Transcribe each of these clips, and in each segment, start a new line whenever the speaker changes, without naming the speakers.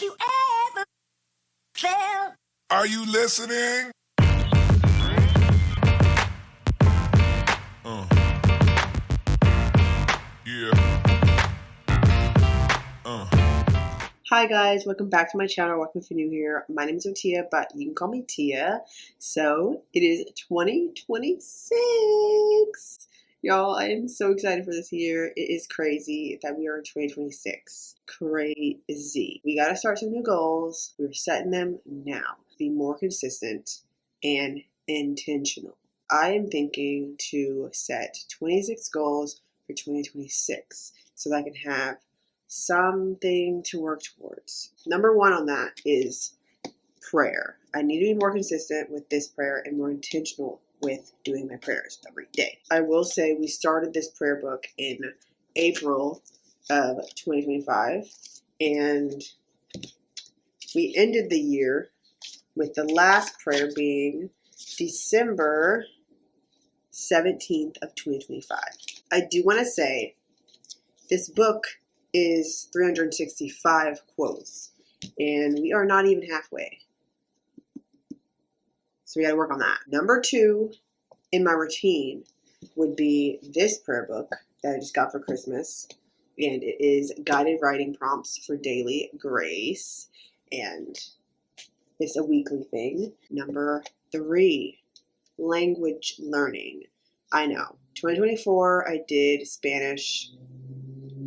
you ever felt.
Are you listening? Yeah.
Hi guys, welcome back to my channel. Welcome if you're new here. My name is Tia, but you can call me Tia. So it is 2026. Y'all, I am so excited for this year. It is crazy that we are in 2026. Crazy. We got to start some new goals. We're setting them now. Be more consistent and intentional. I am thinking to set 26 goals for 2026 so that I can have something to work towards. Number one on that is prayer. I need to be more consistent with this prayer and more intentional with doing my prayers every day. I will say we started this prayer book in April of 2025 and we ended the year with the last prayer being December 17th of 2025. I do want to say this book is 365 quotes, and we are not even halfway. So we got to work on that. Number two in my routine would be this prayer book that I just got for Christmas, and it is guided writing prompts for daily grace, and it's a weekly thing. Number three, language learning. I know, 2024 I did Spanish,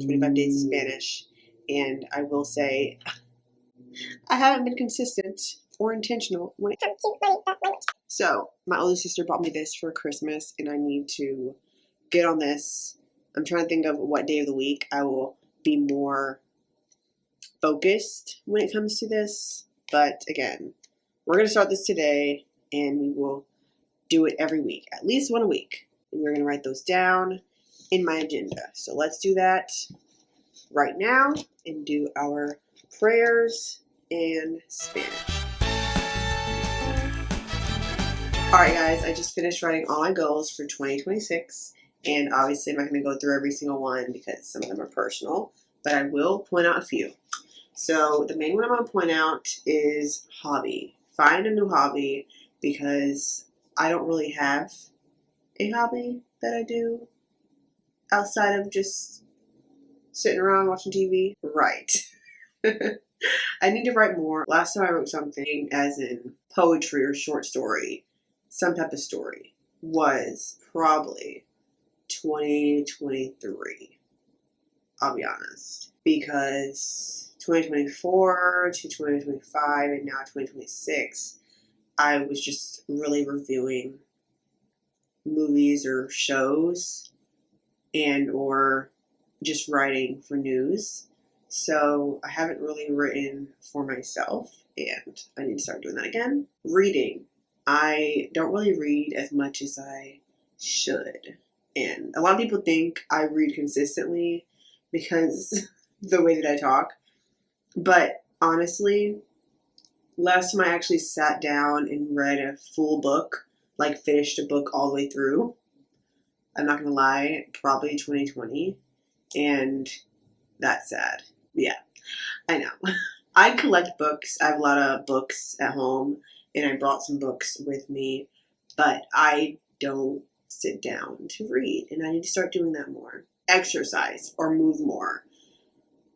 25 days of Spanish, and I will say I haven't been consistent or intentional when it comes to learning that language. So my older sister bought me this for Christmas and I need to get on this. I'm trying to think of what day of the week I will be more focused when it comes to this, but again, we're going to start this today and we will do it every week, at least one a week, and we're going to write those down in my agenda. So let's do that right now and do our prayers in Spanish. Alright guys, I just finished writing all my goals for 2026, and obviously I'm not going to go through every single one because some of them are personal, but I will point out a few. So the main one I'm going to point out is hobby. Find a new hobby because I don't really have a hobby that I do outside of just sitting around watching TV. Right. I need to write more. Last time I wrote something, as in poetry or short story, some type of story, was probably 2023. I'll be honest. Because 2024 to 2025 and now 2026, I was just really reviewing movies or shows and or just writing for news. So I haven't really written for myself and I need to start doing that again. Reading. I don't really read as much as I should. And a lot of people think I read consistently because the way that I talk. But honestly, last time I actually sat down and read a full book, like finished a book all the way through, I'm not going to lie, probably 2020. And that's sad. Yeah, I know. I collect books. I have a lot of books at home, and I brought some books with me, but I don't sit down to read, and I need to start doing that more. Exercise or move more.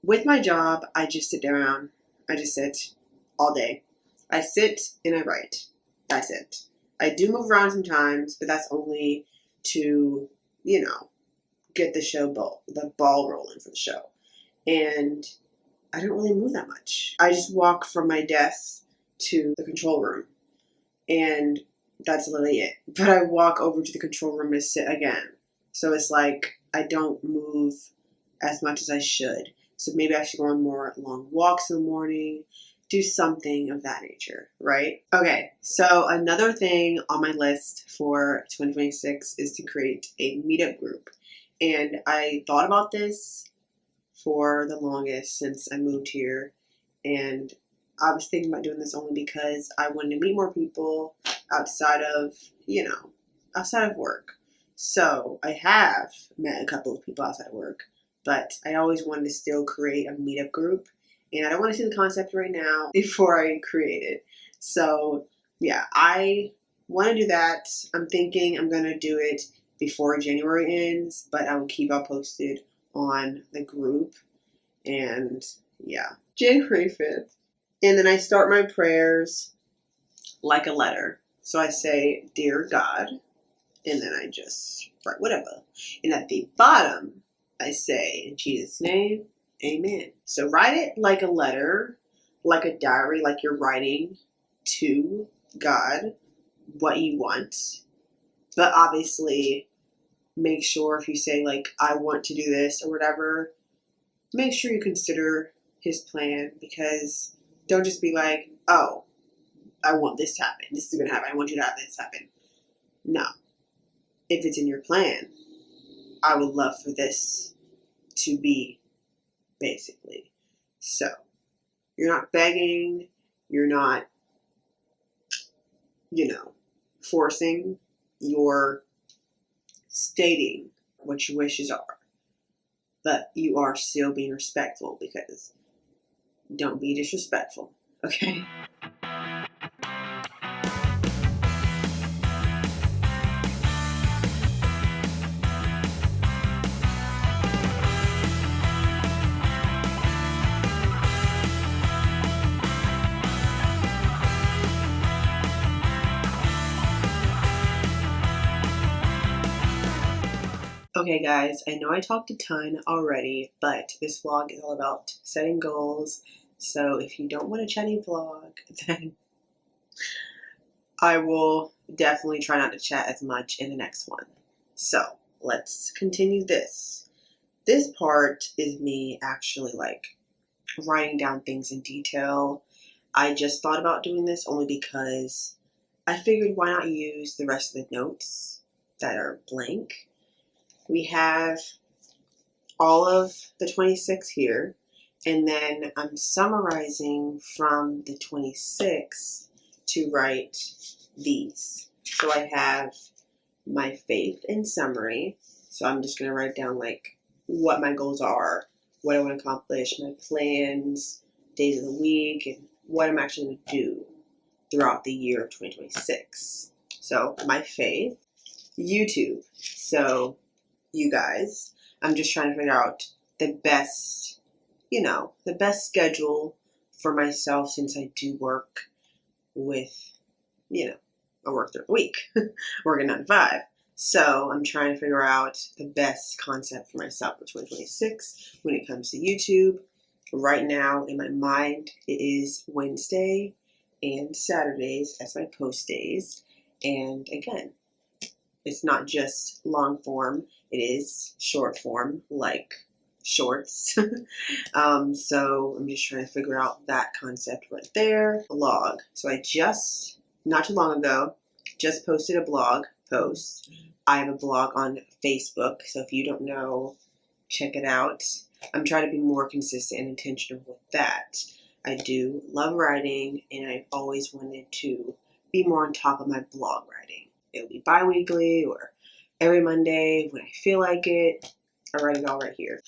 With my job, I just sit down. I just sit all day. I sit and I write. That's it. I do move around sometimes, but that's only to, get the ball rolling for the show. And I don't really move that much. I just walk from my desk to the control room, and that's literally it. But I walk over to the control room to sit again. So it's like I don't move as much as I should. So maybe I should go on more long walks in the morning, do something of that nature, right? Okay, so another thing on my list for 2026 is to create a meetup group. And I thought about this for the longest since I moved here, and I was thinking about doing this only because I wanted to meet more people outside of work. So I have met a couple of people outside of work, but I always wanted to still create a meetup group And I don't want to see the concept right now before I create it. So yeah, I want to do that. I'm thinking I'm going to do it before January ends, but I will keep y'all posted on the group. And yeah, January 5th. And then I start my prayers like a letter. So I say, Dear God, and then I just write whatever. And at the bottom, I say, in Jesus' name, amen. So write it like a letter, like a diary, like you're writing to God what you want. But obviously, make sure if you say, like, I want to do this or whatever, make sure you consider his plan, because don't just be like, oh, I want this to happen. This is going to happen. I want you to have this happen. No. If it's in your plan, I would love for this to be, basically. So, you're not begging, you're not, forcing, you're stating what your wishes are. But you are still being respectful, because don't be disrespectful, okay? Okay guys, I know I talked a ton already, but this vlog is all about setting goals. So if you don't want a chatty vlog, then I will definitely try not to chat as much in the next one. So let's continue this. This part is me actually writing down things in detail. I just thought about doing this only because I figured why not use the rest of the notes that are blank. We have all of the 26 here, and then I'm summarizing from the 26 to write these. So I have my faith in summary. So I'm just going to write down what my goals are, what I want to accomplish, my plans, days of the week, and what I'm actually going to do throughout the year of 2026. So my faith, YouTube. So you guys, I'm just trying to figure out the best, the best schedule for myself, since I do work with, I work through the week, working 9 to 5. So I'm trying to figure out the best concept for myself for 2026 when it comes to YouTube. Right now, in my mind, it is Wednesday and Saturdays as my post days. And again, it's not just long form, it is short form, like shorts. So I'm just trying to figure out that concept right there. Blog. So I just, not too long ago, just posted a blog post. I have a blog on Facebook, so if you don't know, check it out. I'm trying to be more consistent and intentional with that. I do love writing, and I've always wanted to be more on top of my blog writing. It'll be bi-weekly or every Monday when I feel like it. I write it all right here.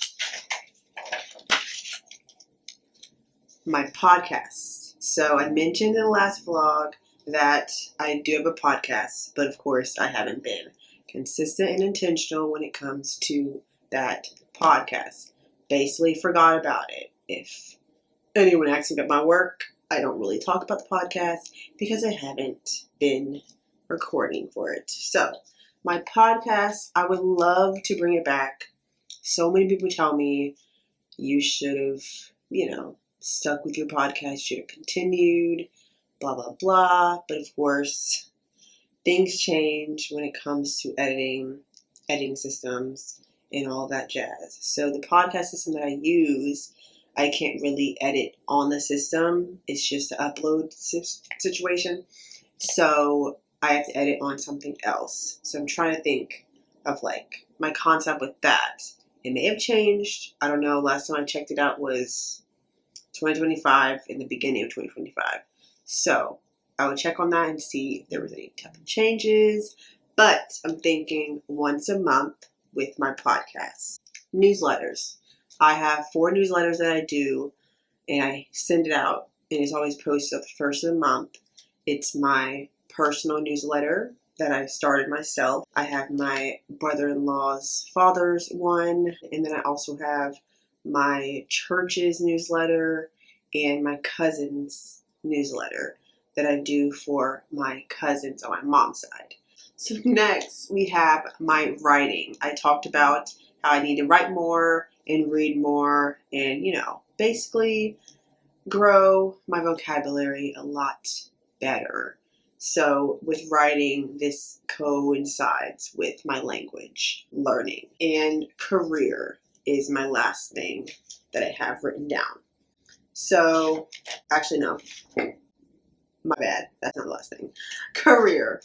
My podcast. So I mentioned in the last vlog that I do have a podcast, but of course I haven't been consistent and intentional when it comes to that podcast. Basically forgot about it. If anyone asks me about my work, I don't really talk about the podcast because I haven't been recording for it. So my podcast, I would love to bring it back. So many people tell me you should have, stuck with your podcast, should have continued, blah, blah, blah. But of course, things change when it comes to editing systems, and all that jazz. So the podcast system that I use, I can't really edit on the system. It's just an upload situation. So I have to edit on something else. So I'm trying to think of my concept with that. It may have changed. I don't know. Last time I checked it out was 2025, in the beginning of 2025. So I would check on that and see if there was any type of changes. But I'm thinking once a month with my podcast. Newsletters. I have 4 newsletters that I do, and I send it out, and it's always posted at the first of the month. It's my personal newsletter that I started myself. I have my brother-in-law's father's one, and then I also have my church's newsletter and my cousin's newsletter that I do for my cousins on my mom's side. So next we have my writing. I talked about how I need to write more and read more and, basically grow my vocabulary a lot better. So with writing, this coincides with my language learning. And career is my last thing that I have written down. So, actually, no. My bad. That's not the last thing. Career,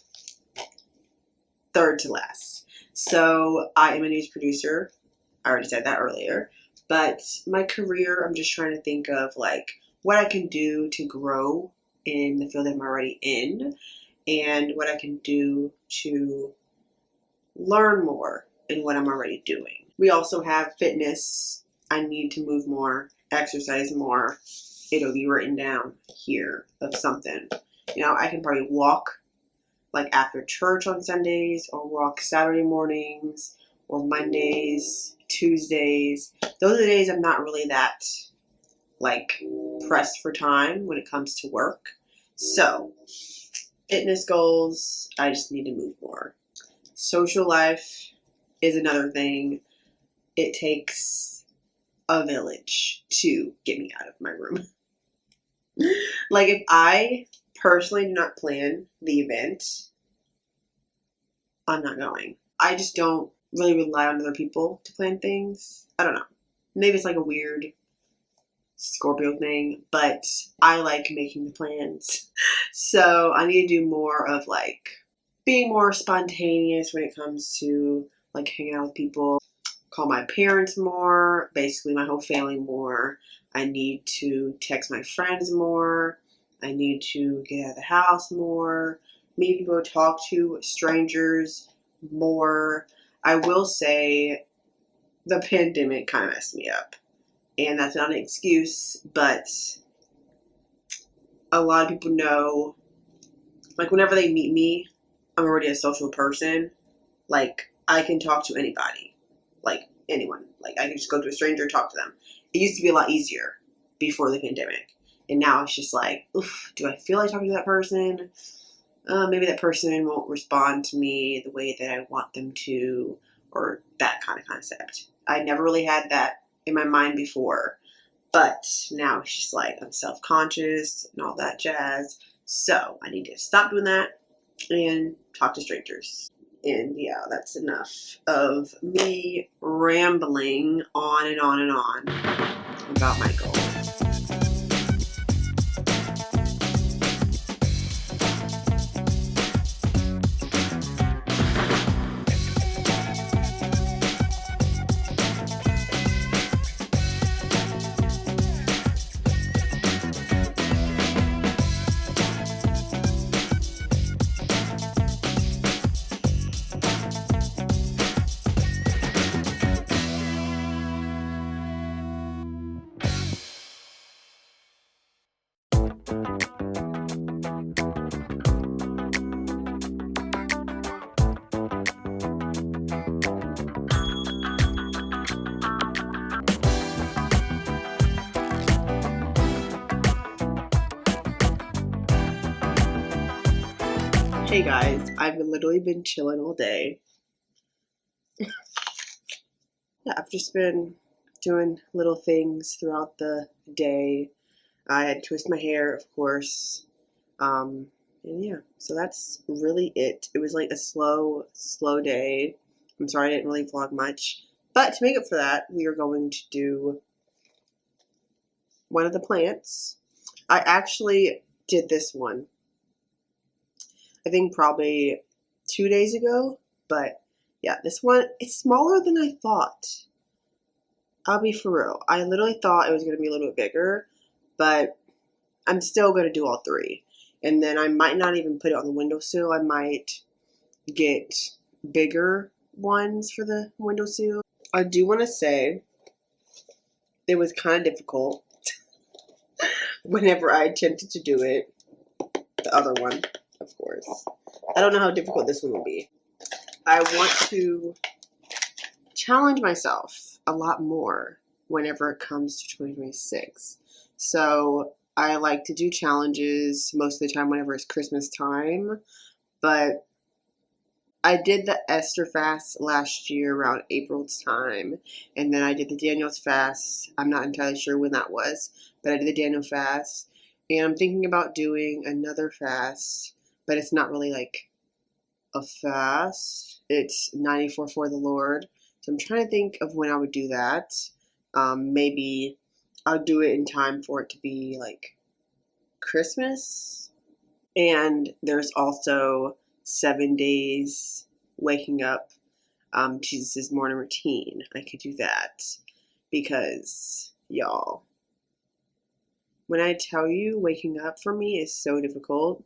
third to last. So, I am a news producer. I already said that earlier. But my career, I'm just trying to think of what I can do to grow in the field that I'm already in and what I can do to learn more in what I'm already doing. We also have fitness. I need to move more, exercise more. It'll be written down here of something. I can probably walk after church on Sundays or walk Saturday mornings or Mondays, Tuesdays. Those are the days I'm not really that pressed for time when it comes to work. So, fitness goals, I just need to move more. Social life is another thing. It takes a village to get me out of my room. If I personally do not plan the event, I'm not going. I just don't really rely on other people to plan things. I don't know. Maybe it's a weird Scorpio thing, but I like making the plans. So I need to do more of being more spontaneous when it comes to hanging out with people. Call my parents more, basically my whole family more. I need to text my friends more. I need to get out of the house more. Maybe go talk to strangers more. I will say the pandemic kind of messed me up. And that's not an excuse, but a lot of people know, whenever they meet me, I'm already a social person. I can talk to anybody. Anyone. I can just go to a stranger and talk to them. It used to be a lot easier before the pandemic. And now it's just oof, do I feel like talking to that person? Maybe that person won't respond to me the way that I want them to, or that kind of concept. I never really had that in my mind before. But now it's just I'm self-conscious and all that jazz. So I need to stop doing that and talk to strangers. And yeah, that's enough of me rambling on and on and on about my goals. Hey guys, I've literally been chilling all day. Yeah, I've just been doing little things throughout the day. I had to twist my hair, of course. And yeah, so that's really it. It was a slow day. I'm sorry I didn't really vlog much. But to make up for that, we are going to do one of the plants. I actually did this one, I think probably 2 days ago. But yeah, this one, it's smaller than I thought. I'll be for real. I literally thought it was going to be a little bit bigger, but I'm still going to do all three. And then I might not even put it on the windowsill. I might get bigger ones for the windowsill. I do want to say it was kind of difficult whenever I attempted to do it. The other one, of course. I don't know how difficult this one will be. I want to challenge myself a lot more whenever it comes to 2026. So I like to do challenges most of the time whenever it's Christmas time, but I did the Esther fast last year around April's time, and then I did the Daniel's fast. I'm not entirely sure when that was, but I did the Daniel fast, and I'm thinking about doing another fast, but it's not really like a fast. It's 94 for the Lord. So I'm trying to think of when I would do that. Maybe I'll do it in time for it to be like Christmas. And there's also 7 days waking up, Jesus' morning routine. I could do that because, y'all, when I tell you waking up for me is so difficult,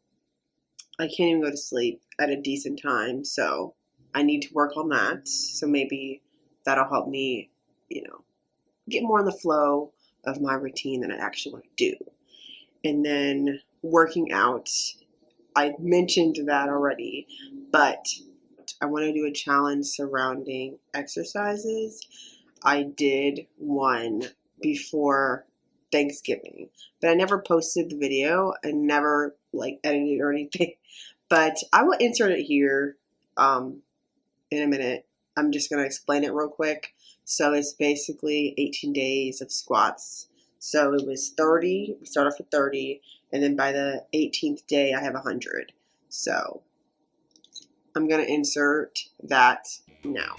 I can't even go to sleep at a decent time. So I need to work on that. So maybe that'll help me, get more in the flow of my routine that I actually want to do. And then working out, I mentioned that already, but I want to do a challenge surrounding exercises. I did one before Thanksgiving, but I never posted the video and never edited or anything. But I will insert it here in a minute. I'm just going to explain it real quick. So it's basically 18 days of squats. So it was 30, we start off with 30, and then by the 18th day I have 100. So I'm going to insert that now.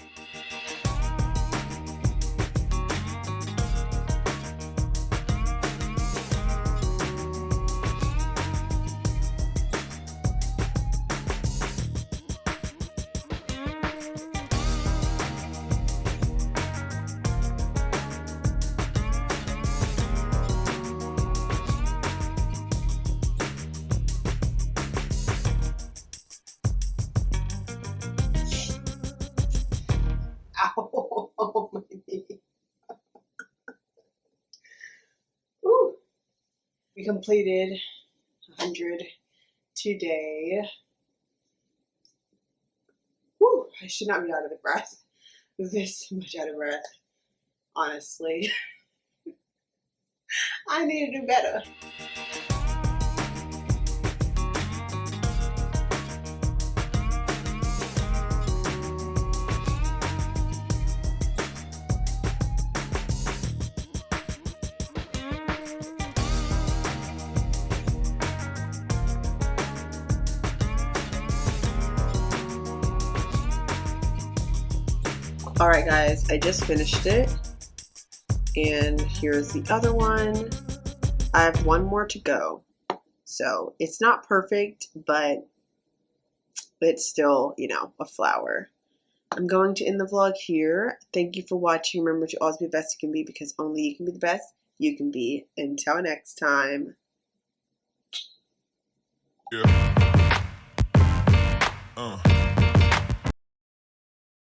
Ow, oh my knee. Woo. We completed 100 today. Woo, I should not be out of breath. This much out of breath, honestly. I need to do better. Alright guys, I just finished it, and here's the other one. I have one more to go, so it's not perfect, but it's still, a flower. I'm going to end the vlog here. Thank you for watching. Remember to always be the best you can be, because only you can be the best you can be. Until next time.
Yeah.